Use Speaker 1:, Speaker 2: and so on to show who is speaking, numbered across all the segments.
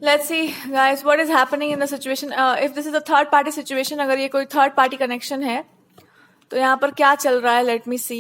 Speaker 1: Let's see, guys, what is happening in the situation. If this is a third party situation, अगर ये कोई third party connection है तो यहाँ पर क्या चल रहा है, let me see.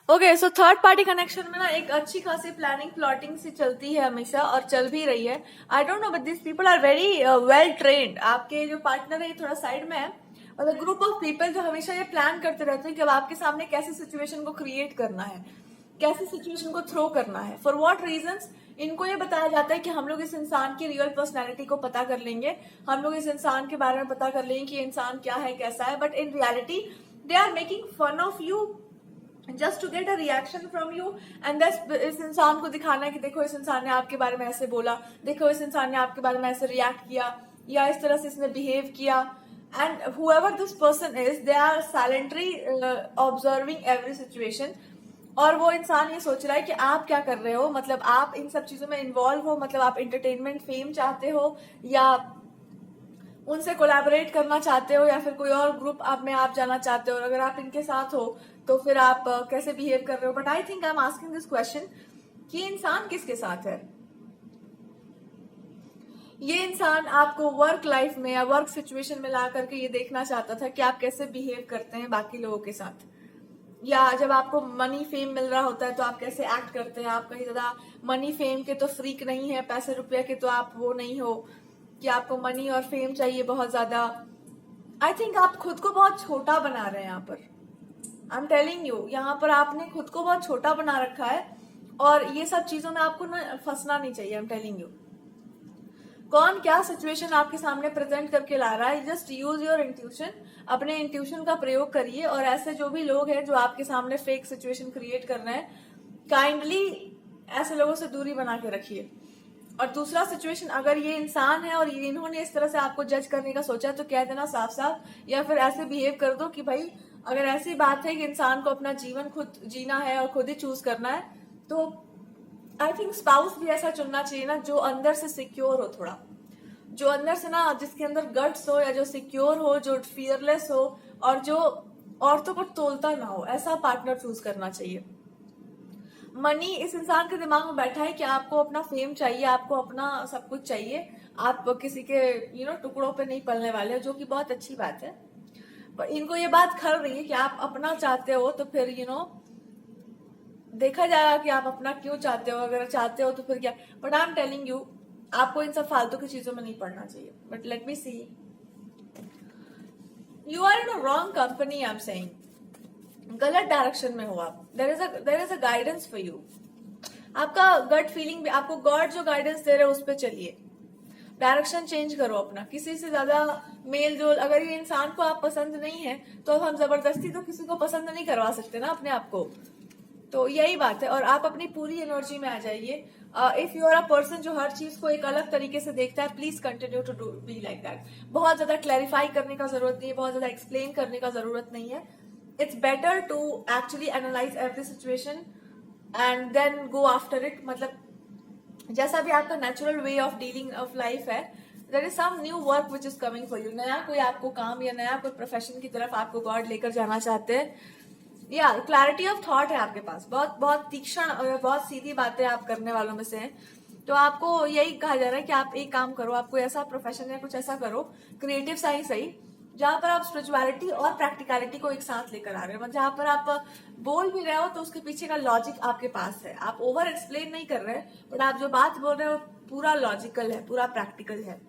Speaker 1: Okay, so third party connection में ना एक अच्छी खासी प्लानिंग प्लॉटिंग सी चलती है हमेशा, और चल भी रही है. I don't know but this people are very well trained. आपके जो पार्टनर है ये थोड़ा साइड में है, और ग्रुप ऑफ पीपल जो हमेशा ये प्लान करते रहते हैं कि अब आपके सामने कैसी सिचुएशन को क्रिएट करना है, कैसी सिचुएशन को थ्रो करना है, फॉर व्हाट रीजंस. इनको ये बताया जाता है कि हम लोग इस इंसान की रियल पर्सनैलिटी को पता कर लेंगे, हम लोग इस इंसान के बारे में पता कर लेंगे कि ये इंसान क्या है, कैसा है. But in reality they are making fun of you just to get a reaction from you. And इस इंसान को दिखाना है कि देखो इस इंसान ने आपके बारे में ऐसे बोला, देखो इस इंसान ने आपके बारे में ऐसे रिएक्ट किया, या इस तरह से इसने बिहेव किया. And whoever this person is, they are silently observing every situation. और वो इंसान ये सोच रहा है कि आप क्या कर रहे हो, मतलब आप इन सब चीजों में इन्वॉल्व हो, मतलब आप एंटरटेनमेंट फेम चाहते हो, या उनसे कोलैबोरेट करना चाहते हो, या फिर कोई और ग्रुप आप में आप जाना चाहते हो. और अगर आप इनके साथ हो तो फिर आप कैसे बिहेव कर रहे हो. But I think I am asking this question कि इंसान किसके साथ है. ये इंसान आपको वर्क लाइफ में या वर्क सिचुएशन में ला करके ये देखना चाहता था कि आप कैसे बिहेव करते हैं बाकी लोगों के साथ, या जब आपको मनी फेम मिल रहा होता है तो आप कैसे एक्ट करते हैं. आप कहीं ज्यादा मनी फेम के तो फ्रीक नहीं है, पैसे रुपया के तो आप वो नहीं हो कि आपको मनी और फेम चाहिए बहुत ज्यादा. आई थिंक आप खुद को बहुत छोटा बना रहे हैं यहाँ पर. आई एम टेलिंग यू, यहाँ पर आपने खुद को बहुत छोटा बना रखा है, और ये सब चीजों में आपको ना फंसना नहीं चाहिए. आई एम टेलिंग यू, कौन क्या सिचुएशन आपके सामने प्रेजेंट करके ला रहा है, जस्ट यूज योर इंट्यूशन. अपने इंट्यूशन का प्रयोग करिए, और ऐसे जो भी लोग हैं जो आपके सामने फेक सिचुएशन क्रिएट कर रहे हैं, काइंडली ऐसे लोगों से दूरी बना के रखिए. और दूसरा सिचुएशन, अगर ये इंसान है और इन्होंने इस तरह से आपको जज करने का सोचा तो कह देना साफ साफ, या फिर ऐसे बिहेव कर दो कि भाई अगर ऐसी बात है कि इंसान को अपना जीवन खुद जीना है और खुद ही चूज करना है, तो आई थिंक स्पाउस भी ऐसा चुनना चाहिए ना जो अंदर से सिक्योर हो, थोड़ा जो अंदर से ना, जिसके अंदर गट्स हो, या जो सिक्योर हो, जो फियरलेस हो, और जो औरतों को तोलता ना हो. ऐसा पार्टनर चूज करना चाहिए. मनी इस इंसान के दिमाग में बैठा है कि आपको अपना फेम चाहिए, आपको अपना सब कुछ चाहिए, आप किसी के टुकड़ों पे नहीं पलने वाले हो, जो कि बहुत अच्छी बात है. पर इनको ये बात खल रही है कि आप अपना चाहते हो तो फिर देखा जाएगा कि आप अपना क्यों चाहते हो. अगर चाहते हो तो फिर क्या. But I am telling you, आपको इन सब फालतू की चीजों में नहीं पड़ना चाहिए. But let me see, you are in a wrong company. I am saying गलत डायरेक्शन में हो आप. There is a guidance for you. आपका गट फीलिंग भी, आपको गॉड जो गाइडेंस दे रहे हो उस पर चलिए. डायरेक्शन चेंज करो अपना. किसी से ज्यादा मेल जोल, अगर ये इंसान को आप पसंद नहीं है तो हम जबरदस्ती तो किसी को पसंद नहीं करवा सकते ना अपने आप को. तो यही बात है, और आप अपनी पूरी एनर्जी में आ जाइए. If you are a person जो हर चीज को एक अलग तरीके से देखता है, please continue to do be like that. बहुत ज्यादा क्लैरिफाई करने का जरूरत नहीं है, बहुत ज्यादा एक्सप्लेन करने का जरूरत नहीं है. It's better to actually analyze every situation and then go after it. मतलब जैसा भी आपका natural way of dealing of life है, there is some new work which is coming for you. नया कोई आपको काम या नया कोई प्रोफेशन की तरफ आपको गॉड लेकर जाना चाहते हैं, या क्लैरिटी ऑफ थॉट है आपके पास. बहुत बहुत तीक्ष्ण और बहुत सीधी बातें आप करने वालों में से हैं. तो आपको यही कहा जा रहा है कि आप एक काम करो, आप कोई ऐसा प्रोफेशन या कुछ ऐसा करो, क्रिएटिव सा ही सही, जहां पर आप स्पिरिचुअलिटी और प्रैक्टिकलिटी को एक साथ लेकर आ रहे हो. जहां पर आप बोल भी रहे हो तो उसके पीछे का लॉजिक आपके पास है. आप ओवर एक्सप्लेन नहीं कर रहे, बट आप जो बात बोल रहे हो पूरा लॉजिकल है, पूरा प्रैक्टिकल है.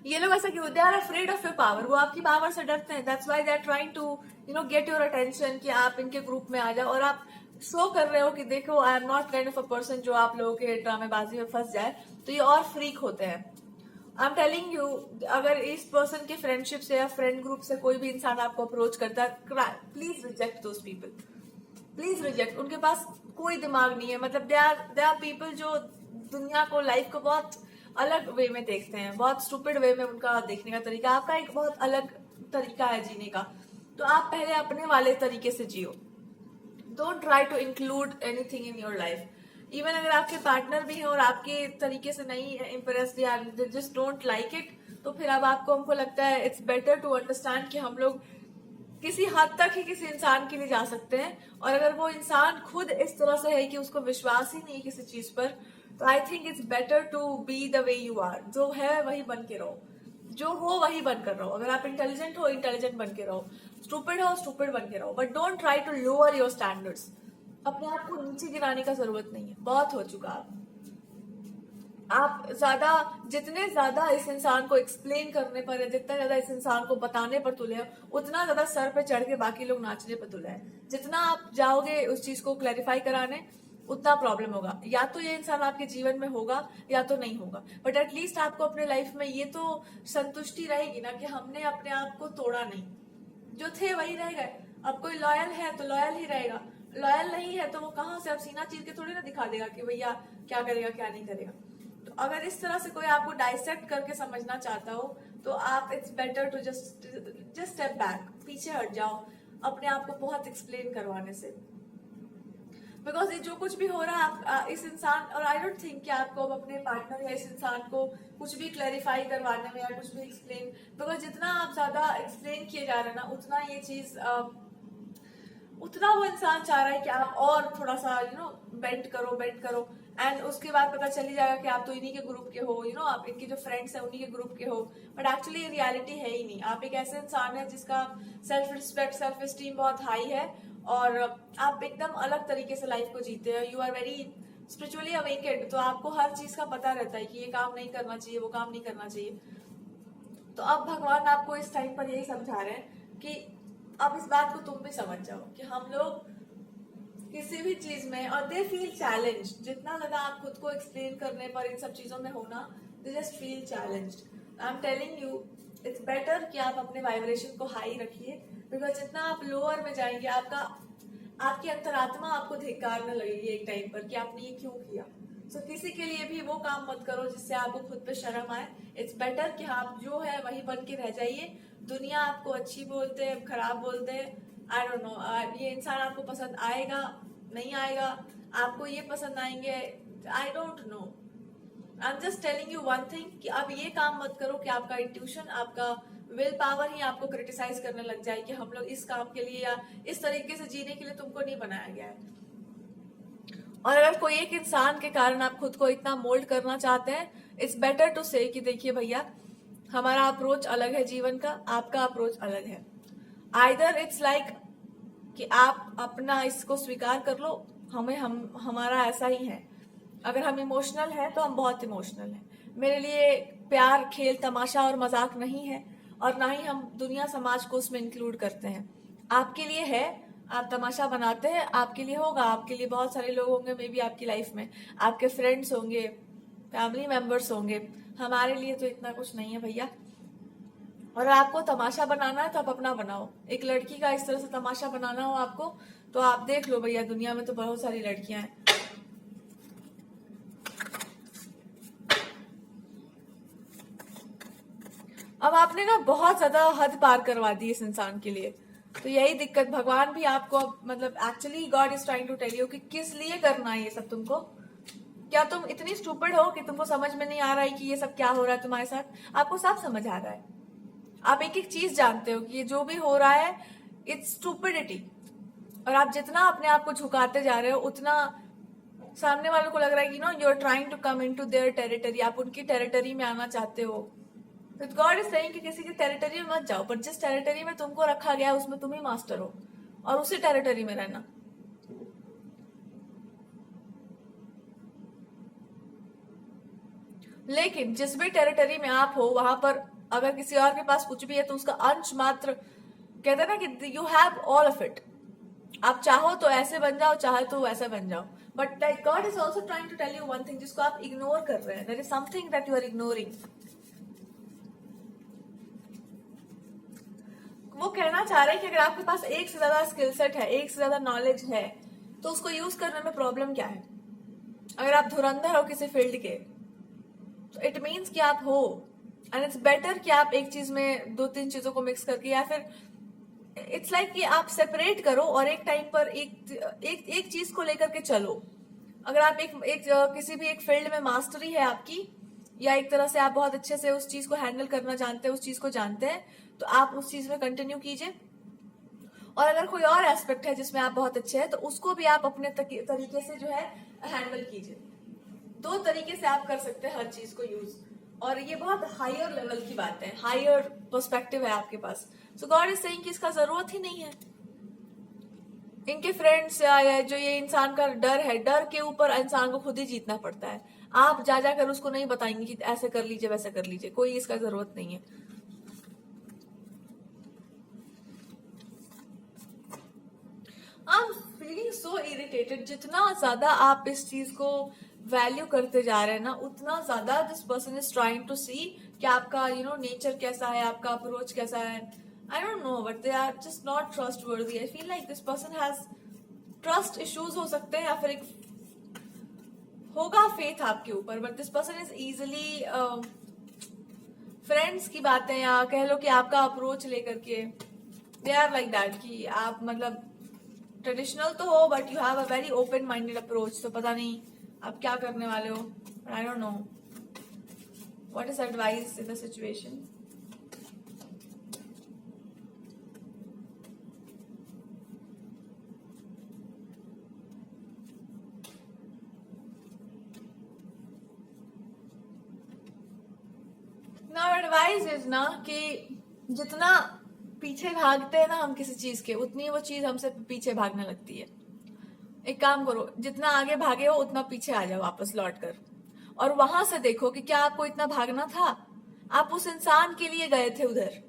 Speaker 1: ये लोग ऐसा क्यों, they are afraid of your power. वो आपकी पावर से डरते हैं. That's why they are trying to get your attention, कि आप इनके ग्रुप में आ जाओ, और आप शो कर रहे हो कि देखो I am not kind of a person जो आप लोगों के ड्रामेबाजी में फंस जाए. तो ये और फ्रीक होते हैं. आई एम टेलिंग यू, अगर इस पर्सन के फ्रेंडशिप से या फ्रेंड ग्रुप से कोई भी इंसान आपको अप्रोच करता है, please reject those people. Please reject. उनके पास कोई दिमाग नहीं है. मतलब दे आर पीपल जो दुनिया को, लाइफ को बहुत अलग वे में देखते हैं, बहुत स्टूपिड वे में उनका देखने का तरीका. आपका एक बहुत अलग तरीका है जीने का. तो आप पहले अपने वाले तरीके से जियो. Don't try to include anything in your life. Even अगर आपके पार्टनर भी हैं और आपके तरीके से नहीं इम्प्रेस्ड या जस्ट डोंट लाइक इट, तो फिर अब हमको लगता है इट्स बेटर टू अंडरस्टैंड कि हम लोग किसी हद तक ही किसी इंसान के लिए जा सकते हैं, और अगर वो इंसान खुद इस तरह से है कि उसको विश्वास ही नहीं है किसी चीज पर, तो I think it's better to be the way you are. जो है वही बन के रहो, जो हो वही बनकर रहो। अगर आप इंटेलिजेंट हो, इंटेलिजेंट बन के रहो, स्टूपिड हो, स्टूपिड बन के रहो, but don't try to lower your standards. अपने आप को नीचे गिराने का जरूरत नहीं है, बहुत हो चुका आप ज्यादा, जितने ज्यादा इस इंसान को एक्सप्लेन करने पर है, जितना ज्यादा इस इंसान को बताने पर तुले हो, उतना ज्यादा सर पे चढ़ के बाकी लोग नाचने पर तुले हैं। जितना आप जाओगे उस चीज को क्लैरिफाई कराने, उतना प्रॉब्लम होगा। या तो ये इंसान आपके जीवन में होगा या तो नहीं होगा, बट एटलीस्ट आपको अपने लाइफ में ये तो संतुष्टि रहेगी ना कि हमने अपने आप को तोड़ा नहीं, जो थे वही रह गए। अब कोई लॉयल है तो लॉयल ही रहेगा, लॉयल नहीं है तो वो कहाँ से अब सीना चीर के थोड़ी ना दिखा देगा कि भैया क्या करेगा क्या नहीं करेगा। तो अगर इस तरह से कोई आपको डाइसेक्ट करके समझना चाहता हो, तो आप it's better to just step back, पीछे हट जाओ अपने आप को बहुत एक्सप्लेन करवाने से। बिकॉज ये जो कुछ भी हो रहा है आप इस इंसान, और आई डोंट थिंक कि आपको अब अपने पार्टनर या इस इंसान को कुछ भी क्लैरिफाई करवाने में या कुछ भी एक्सप्लेन, बिकॉज जितना आप ज्यादा एक्सप्लेन किए जा रहे हैं ना, उतना ये चीज उतना वो इंसान चाह रहा है कि आप और थोड़ा सा बेंड करो, एंड उसके बाद पता चली जाएगा कि आप तो इन्हीं के ग्रुप के हो, आप इनके जो फ्रेंड्स हैं उन्हीं के ग्रुप के हो, बट एक्चुअली रियलिटी है ही नहीं। आप एक ऐसे इंसान है जिसका सेल्फ रिस्पेक्ट, सेल्फ स्टीम बहुत हाई है, और आप एकदम अलग तरीके से लाइफ को जीते हैं। यू आर वेरी स्पिरिचुअली अवेकेड, तो आपको हर चीज का पता रहता है कि ये काम नहीं करना चाहिए, वो काम नहीं करना चाहिए। तो अब भगवान आपको इस टाइम पर यही समझा रहे हैं कि अब इस बात को तुम भी समझ जाओ कि हम लोग किसी भी चीज में, और दे फील चैलेंज, जितना ज्यादा आप खुद को एक्सप्लेन करने पर इन सब चीजों में हो ना, they just feel challenge. I am telling you it's better कि आप अपने वाइब्रेशन को हाई रखिए, बिकॉज जितना आप लोअर में जाएंगे आपकी अंतरात्मा आपको धिक्कारने लगेगी एक टाइम पर कि आपने ये क्यों किया। सो किसी के लिए भी वो काम मत करो जिससे आपको खुद पे शर्म आए। इट्स बेटर कि आप जो है वही बन के रह जाइए। दुनिया आपको अच्छी बोलते हैं, खराब बोलते हैं, आई डोंट नो, ये इंसान आपको पसंद आएगा नहीं आएगा, आपको ये पसंद आएंगे, आई don't no. I am just telling you one thing कि आप ये काम मत करो कि आपका इंट्यूशन, आपका विल पावर ही आपको क्रिटिसाइज करने लग जाए कि हम लोग इस काम के लिए या इस तरीके से जीने के लिए तुमको नहीं बनाया गया है। और अगर कोई एक इंसान के कारण आप खुद को इतना मोल्ड करना चाहते हैं, इट्स बेटर टू से कि देखिए भैया, हमारा अप्रोच अलग है जीवन का, आपका अप्रोच अलग है। आइदर इट्स लाइक कि आप अपना इसको स्वीकार कर लो, हमारा ऐसा ही है। अगर हम इमोशनल हैं तो हम बहुत इमोशनल हैं। मेरे लिए प्यार खेल तमाशा और मजाक नहीं है, और ना ही हम दुनिया समाज को उसमें इंक्लूड करते हैं। आपके लिए है, आप तमाशा बनाते हैं, आपके लिए होगा, आपके लिए बहुत सारे लोग होंगे मे बी आपकी लाइफ में, आपके फ्रेंड्स होंगे, फैमिली मेंबर्स होंगे। हमारे लिए तो इतना कुछ नहीं है भैया। और आपको तमाशा बनाना है तो आप अपना बनाओ। एक लड़की का इस तरह से तमाशा बनाना हो आपको, तो आप देख लो भैया, दुनिया में तो बहुत सारी लड़कियां हैं। अब आपने ना बहुत ज्यादा हद पार करवा दी इस इंसान के लिए, तो यही दिक्कत। भगवान भी आपको मतलब actually God is trying to tell you कि किस लिए करना है ये सब तुमको। क्या तुम इतनी स्टूपिड हो कि तुमको समझ में नहीं आ रहा है कि ये सब क्या हो रहा है तुम्हारे साथ? आपको सब समझ आ रहा है, आप एक एक चीज जानते हो कि ये जो भी हो रहा है इट्स स्टूपिडिटी। और आप जितना अपने आप को झुकाते जा रहे हो, उतना सामने वालों को लग रहा है कि you are trying to come into their territory, आप उनकी टेरिटरी में आना चाहते हो। तो गॉड इज सेइंग कि किसी की टेरिटरी में मत जाओ, बट जिस टेरिटरी में तुमको रखा गया है उसमें तुम ही मास्टर हो, और उसी टेरिटरी में रहना। लेकिन जिस भी टेरिटरी में आप हो, वहां पर अगर किसी और के पास कुछ भी है तो उसका अंश मात्र, कहते हैं ना कि you have all of it. आप चाहो तो ऐसे बन जाओ, चाहे तो वैसे बन जाओ, but God is also trying to tell you one thing जिसको आप इग्नोर कर रहे हैं। There is something that you are ignoring. वो कहना चाह रहे हैं कि अगर आपके पास एक से ज्यादा स्किल सेट है, एक से ज्यादा नॉलेज है, तो उसको यूज करने में प्रॉब्लम क्या है? अगर आप धुरंधर हो किसी फील्ड के, तो इट मीन्स कि आप हो, एंड इट्स बेटर कि आप एक चीज में दो तीन चीजों को मिक्स करके, या फिर इट्स लाइक कि आप सेपरेट करो और एक टाइम पर एक चीज को लेकर के चलो। अगर आप किसी भी एक फील्ड में मास्टरी है आपकी, या एक तरह से आप बहुत अच्छे से उस चीज को हैंडल करना जानते हैं, उस चीज को जानते हैं, तो आप उस चीज में कंटिन्यू कीजिए। और अगर कोई और एस्पेक्ट है जिसमें आप बहुत अच्छे हैं तो उसको भी आप अपने तरीके से जो है हैंडल कीजिए। 2 तरीके से आप कर सकते हैं हर चीज को यूज, और ये बहुत हायर लेवल की बात है, हायर पर्सपेक्टिव है आपके पास। सो गॉड इज सेइंग कि इसका जरूरत ही नहीं है। इनके फ्रेंड्स या जो ये इंसान का डर है, डर के ऊपर इंसान को खुद ही जीतना पड़ता है। आप जा जाकर उसको नहीं बताएंगे कि ऐसे कर लीजिए वैसे कर लीजिए, कोई इसका जरूरत नहीं है। I am feeling so irritated. जितना ज्यादा आप इस चीज को वैल्यू करते जा रहे हैं ना, उतना ज्यादा this person is trying to see कि आपका नेचर कैसा है, आपका अप्रोच कैसा है। I don't know but they are just not trustworthy. I feel like this person has trust issues हो सकते हैं, या फिर एक होगा फेथ आपके ऊपर, but this person is easily friends की बातें या कह लो कि आपका अप्रोच लेकर के दे आर लाइक दैट कि आप मतलब ट्रेडिशनल तो हो but you have a very open minded approach. तो पता नहीं आप क्या करने वाले हो, आई don't know what is advice in the situation. Now advice is ना कि जितना पीछे भागते हैं ना हम किसी चीज के, उतनी वो चीज हमसे पीछे भागने लगती है। एक काम करो, जितना आगे भागे हो उतना पीछे आ जाओ वापस लौट कर, और वहां से देखो कि क्या आपको इतना भागना था। आप उस इंसान के लिए गए थे उधर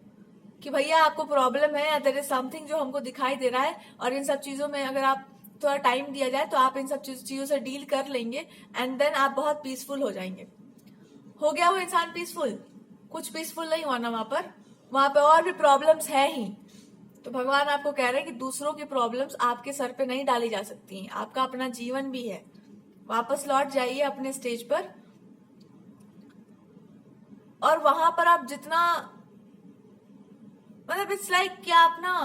Speaker 1: कि भैया आपको प्रॉब्लम है, देयर इज समथिंग जो हमको दिखाई दे रहा है, और इन सब चीजों में अगर आप थोड़ा टाइम दिया जाए तो आप इन सब चीजों से डील कर लेंगे, एंड देन आप बहुत पीसफुल हो जाएंगे। हो गया वो इंसान पीसफुल? कुछ पीसफुल नहीं हुआ ना वहां पे और भी प्रॉब्लम्स है ही। तो भगवान आपको कह रहे हैं कि दूसरों की प्रॉब्लम्स आपके सर पे नहीं डाली जा सकती हैं, आपका अपना जीवन भी है। वापस लौट जाइए अपने स्टेज पर, और वहां पर आप जितना मतलब इट्स लाइक क्या आप ना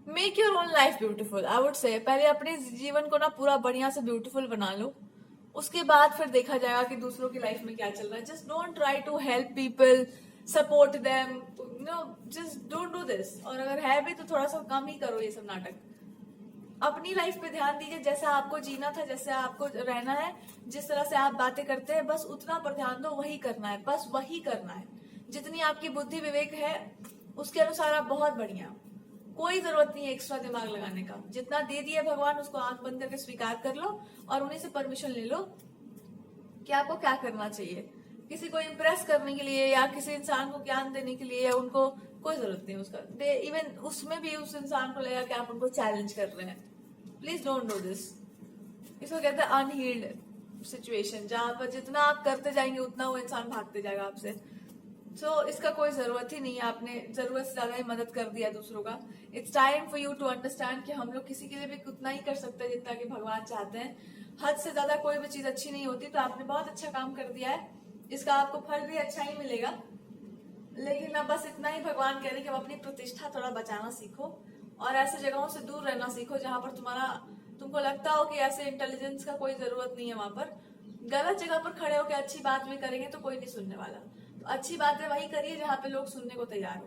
Speaker 1: make your own life beautiful. I would say पहले अपने जीवन को ना पूरा बढ़िया से ब्यूटीफुल बना लो, उसके बाद फिर देखा जाएगा कि दूसरों की लाइफ में क्या चल रहा है। Just don't try to help people, support them, just don't do this. और अगर है भी तो थोड़ा सा कम ही करो ये सब नाटक। अपनी लाइफ पे ध्यान दीजिए, जैसा आपको जीना था, जैसे आपको रहना है, जिस तरह से आप बातें करते हैं बस उतना पर ध्यान दो, वही करना है, बस वही करना है। जितनी आपकी बुद्धि विवेक है उसके अनुसार आप बहुत बढ़िया, कोई जरूरत नहीं है एक्स्ट्रा दिमाग लगाने का। जितना दे दिया भगवान उसको आंख बंद करके स्वीकार कर लो, और उन्हीं से परमिशन ले लो कि आपको क्या करना चाहिए। किसी को इम्प्रेस करने के लिए या किसी इंसान को ज्ञान देने के लिए या उनको कोई जरूरत नहीं उसका। इवन उसमें भी उस इंसान को लगेगा कि आप उनको चैलेंज कर रहे हैं। Please don't do this. इसको कहते हैं अनहील्ड सिचुएशन, जहां पर जितना आप करते जाएंगे उतना वो इंसान भागते जाएगा आपसे। इसका कोई जरूरत ही नहीं है, आपने जरूरत से ज्यादा ही मदद कर दिया दूसरों का। It's time for you to understand कि हम लोग किसी के लिए भी उतना ही कर सकते हैं जितना कि भगवान चाहते हैं। हद से ज्यादा कोई भी चीज अच्छी नहीं होती। तो आपने बहुत अच्छा काम कर दिया है, इसका आपको फल भी अच्छा ही मिलेगा। लेकिन ना बस इतना ही भगवान कह रहे कि अब अपनी प्रतिष्ठा थोड़ा बचाना सीखो, और ऐसे जगहों से दूर रहना सीखो जहां पर तुमको लगता हो कि ऐसे इंटेलिजेंस का कोई जरूरत नहीं है। वहां पर गलत जगह पर खड़े होकर अच्छी बात भी करेंगे तो कोई नहीं सुनने वाला। तो अच्छी बातें वही करिए जहां पे लोग सुनने को तैयार हो।